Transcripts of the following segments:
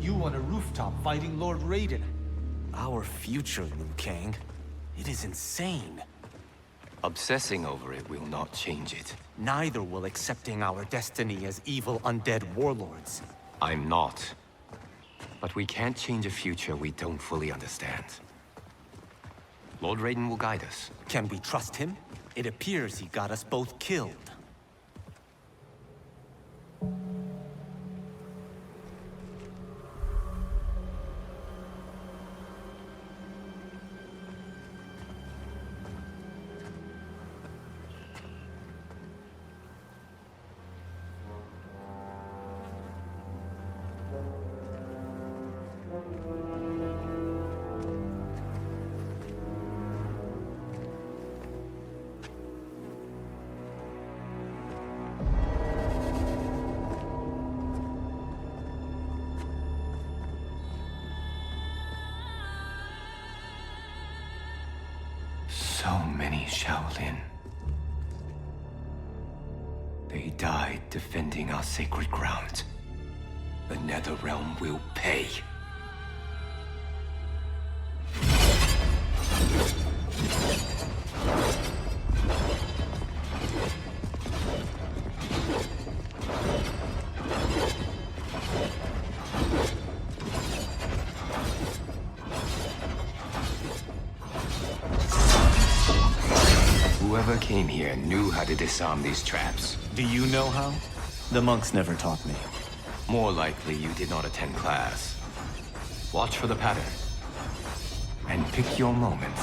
You on a rooftop fighting Lord Raiden. Our future, Liu Kang. It is insane. Obsessing over it will not change it. Neither will accepting our destiny as evil undead warlords. I'm not. But we can't change a future we don't fully understand. Lord Raiden will guide us. Can we trust him? It appears he got us both killed. So many Shaolin. They died defending our sacred ground. The Netherrealm will pay. Whoever came here knew how to disarm these traps. Do you know how? The monks never taught me. More likely you did not attend class. Watch for the pattern. And pick your moment.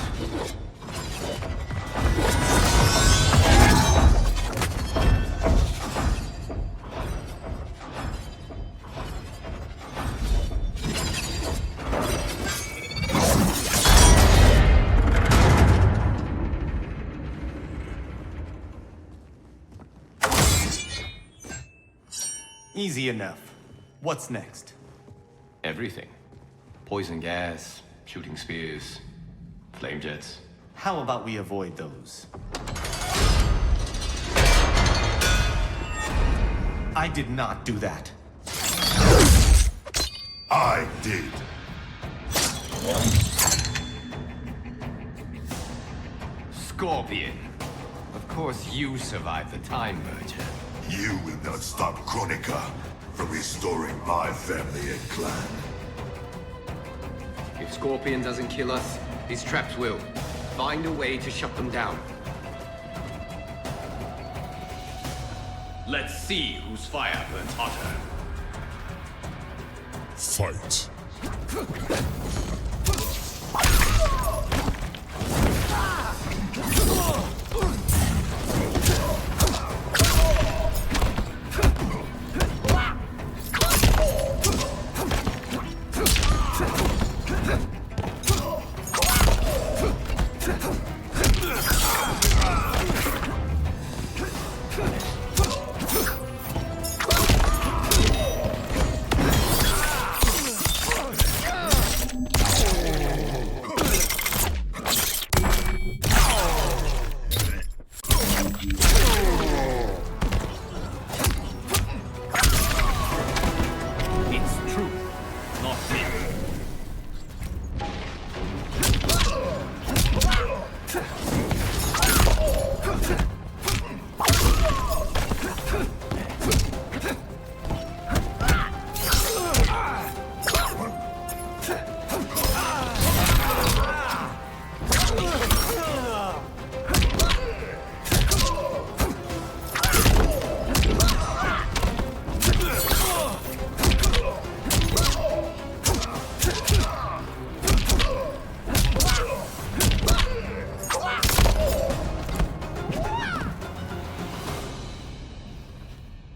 Easy enough. What's next? Everything. Poison gas, shooting spears, flame jets. How about we avoid those? I did not do that. I did. Scorpion. Of course you survived the Time Merger. You will not stop Chronica from restoring my family and clan. If Scorpion doesn't kill us, these traps will. Find a way to shut them down. Let's see whose fire burns hotter. Fight.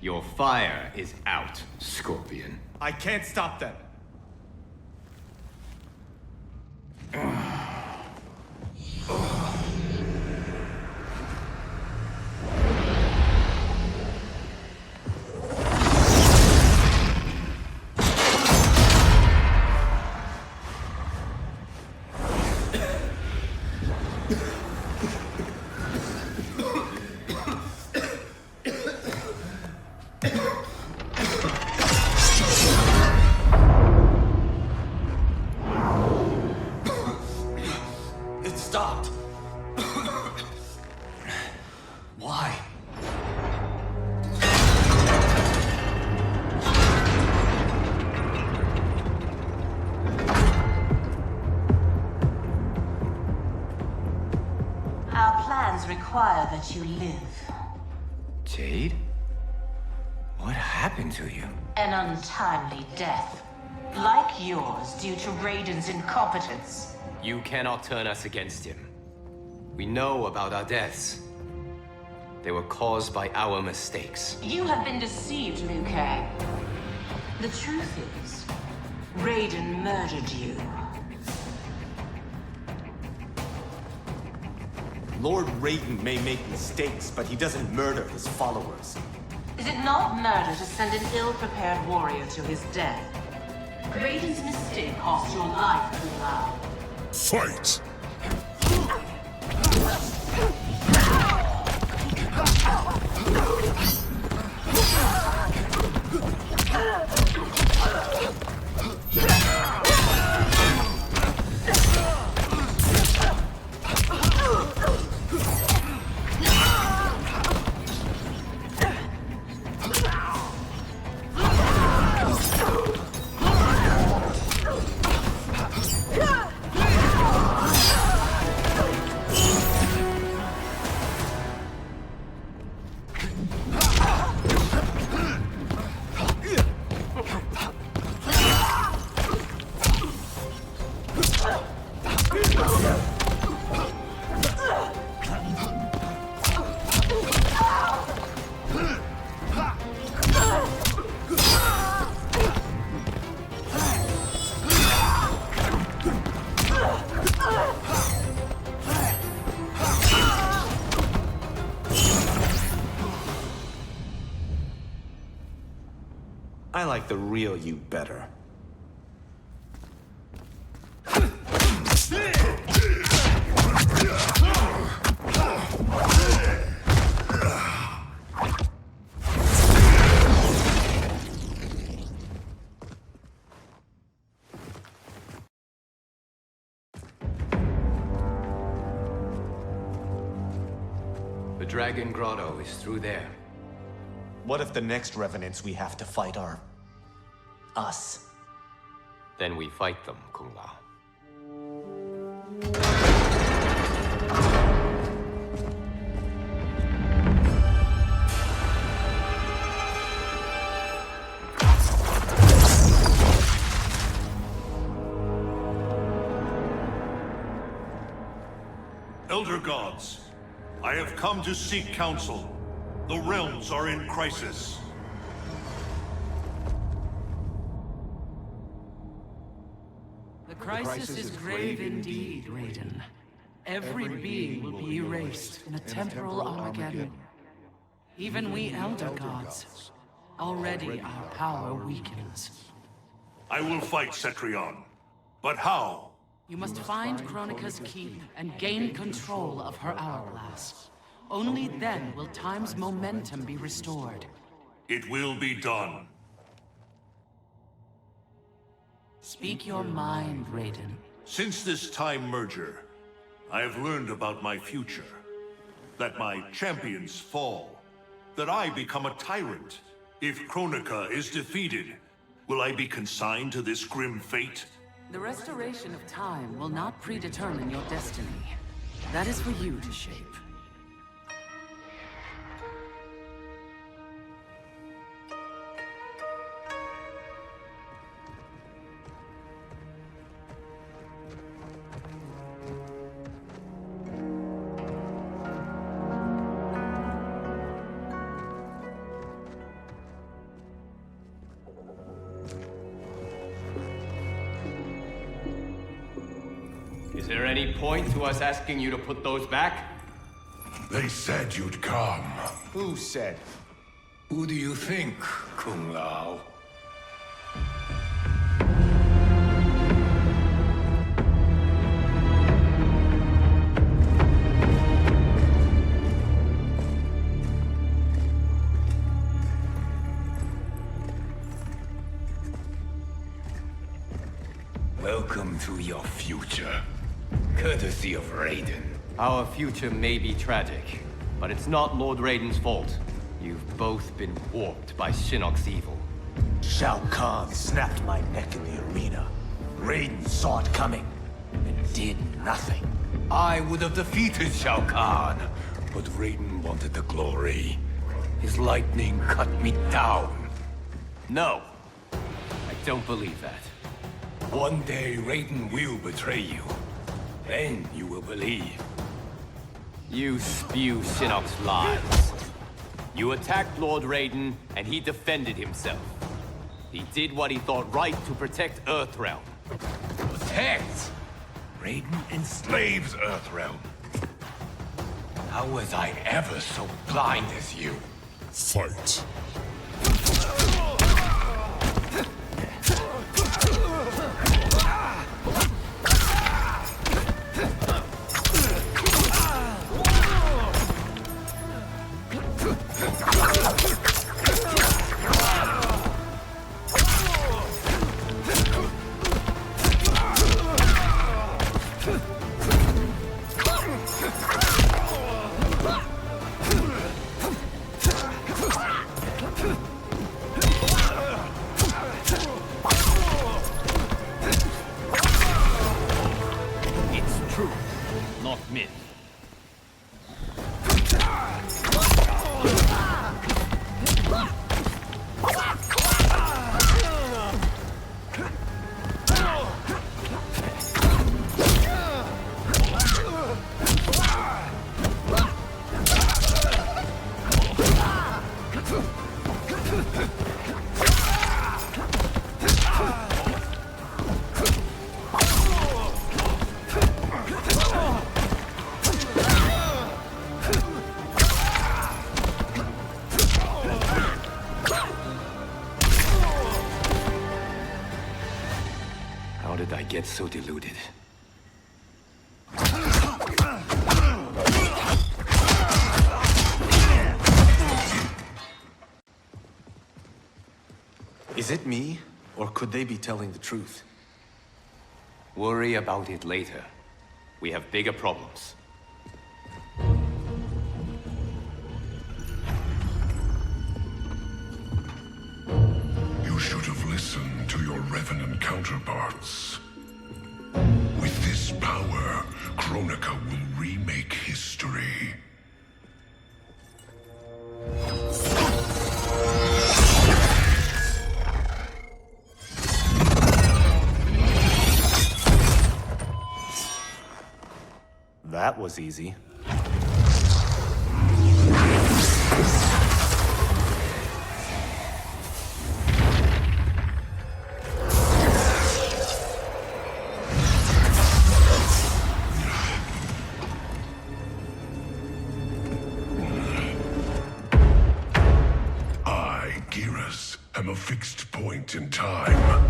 Your fire is out, Scorpion. I can't stop them. require that you live. Jade? What happened to you? An untimely death. Like yours, due to Raiden's incompetence. You cannot turn us against him. We know about our deaths. They were caused by our mistakes. You have been deceived, Liu Kang. The truth is, Raiden murdered you. Lord Raiden may make mistakes, but he doesn't murder his followers. Is it not murder to send an ill-prepared warrior to his death? Raiden's mistake cost your life, Kung Lao. Fight! I like the real you better. The Dragon Grotto is through there. What if the next revenants we have to fight are... us? Then we fight them, Kung Lao. Elder Gods, I have come to seek counsel. The realms are in crisis. The crisis is grave indeed, Raiden. Every being will be erased in a temporal Armageddon. Even we Elder Gods. Already our power weakens. I will fight Cetrion. But how? You must find Kronika's keep and gain control of her hourglass. Only then will time's momentum be restored. It will be done. Speak your mind, Raiden. Since this time merger, I have learned about my future. That my champions fall. That I become a tyrant. If Kronika is defeated, will I be consigned to this grim fate? The restoration of time will not predetermine your destiny. That is for you to shape. Is there any point to us asking you to put those back? They said you'd come. Who said? Who do you think, Kung Lao? Welcome to your future. Courtesy of Raiden. Our future may be tragic, but it's not Lord Raiden's fault. You've both been warped by Shinnok's evil. Shao Kahn snapped my neck in the arena. Raiden saw it coming and did nothing. I would have defeated Shao Kahn, But Raiden wanted the glory. His lightning cut me down. No. I don't believe that. One day Raiden will betray you. Then you will believe. You spew Shinnok's lies. You attacked Lord Raiden, and he defended himself. He did what he thought right to protect Earthrealm. Protect! Raiden enslaves Earthrealm. How was I ever so blind as you? Fight. How did I get so deluded? Is it me, or could they be telling the truth? Worry about it later. We have bigger problems. You should have listened to your Revenant counterparts. With this power, Kronika will remake history. That was easy. I'm a fixed point in time.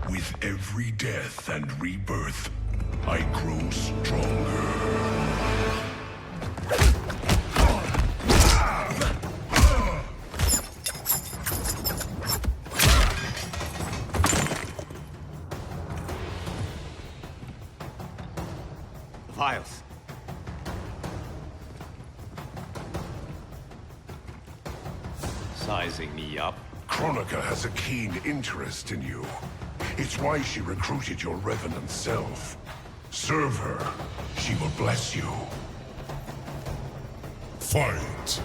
With every death and rebirth, I grow stronger. Vials. Sizing me up. Kronika has a keen interest in you. It's why she recruited your Revenant self. Serve her. She will bless you. Fight!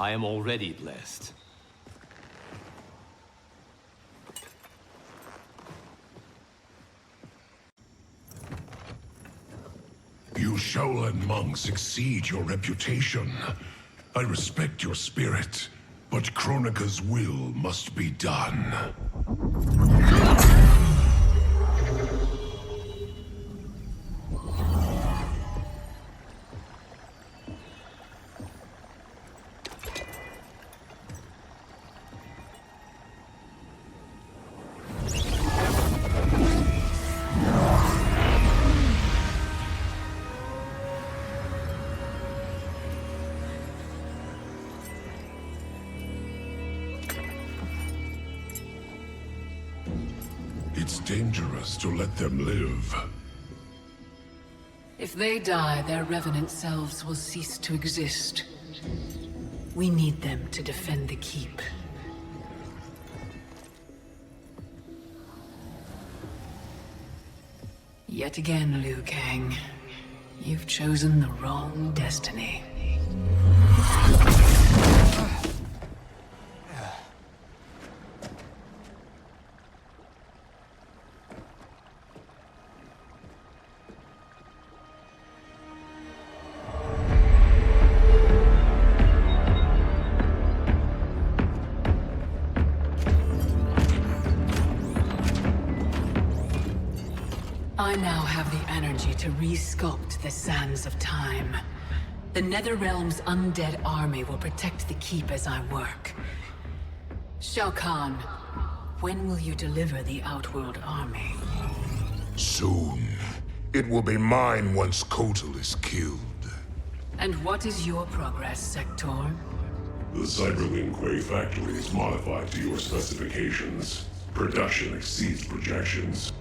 I am already blessed. You Shaolin monks exceed your reputation. I respect your spirit, but Kronika's will must be done. It's dangerous to let them live. If they die, their revenant selves will cease to exist. We need them to defend the keep. Yet again, Liu Kang. You've chosen the wrong destiny. I now have the energy to re-sculpt the sands of time. The Netherrealm's undead army will protect the keep as I work. Shao Kahn, when will you deliver the Outworld army? Soon. It will be mine once Kotal is killed. And what is your progress, Sector? The Cyberlin Quay factory is modified to your specifications. Production exceeds projections.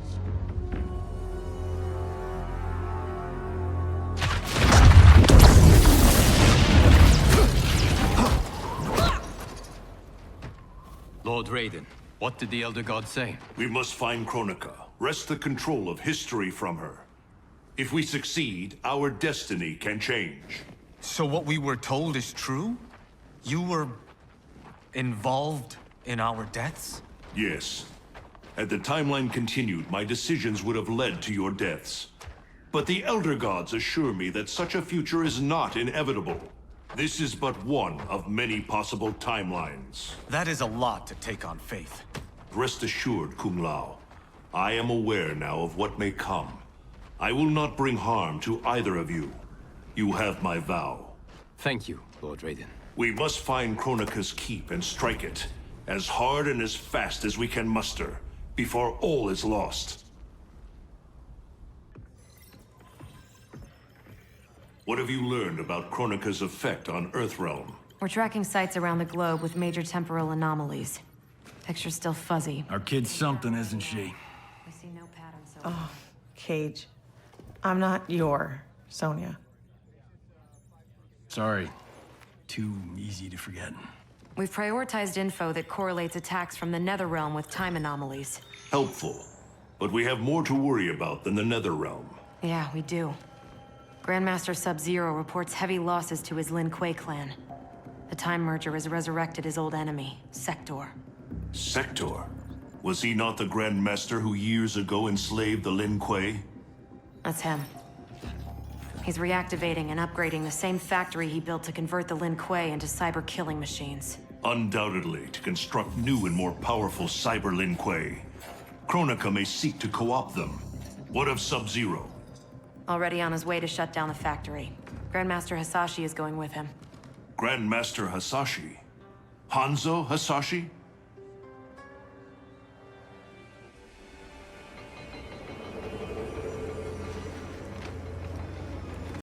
Lord Raiden, what did the Elder God say? We must find Kronika, wrest the control of history from her. If we succeed, our destiny can change. So what we were told is true? You were involved in our deaths? Yes. Had the timeline continued, my decisions would have led to your deaths. But the Elder Gods assure me that such a future is not inevitable. This is but one of many possible timelines. That is a lot to take on faith. Rest assured, Kung Lao. I am aware now of what may come. I will not bring harm to either of you. You have my vow. Thank you, Lord Raiden. We must find Kronika's keep and strike it, as hard and as fast as we can muster, before all is lost. What have you learned about Kronika's effect on Earthrealm? We're tracking sites around the globe with major temporal anomalies. Picture's still fuzzy. Our kid's something, isn't she? We see no pattern so Oh, Cage. I'm not your Sonya. Sorry. Too easy to forget. We've prioritized info that correlates attacks from the Netherrealm with time anomalies. Helpful. But we have more to worry about than the Netherrealm. Yeah, we do. Grandmaster Sub-Zero reports heavy losses to his Lin Kuei clan. The Time Merger has resurrected his old enemy, Sector. Sector? Was he not the Grandmaster who years ago enslaved the Lin Kuei? That's him. He's reactivating and upgrading the same factory he built to convert the Lin Kuei into cyber-killing machines. Undoubtedly, to construct new and more powerful cyber Lin Kuei. Kronika may seek to co-opt them. What of Sub-Zero? Already on his way to shut down the factory. Grandmaster Hasashi is going with him. Grandmaster Hasashi? Hanzo Hasashi?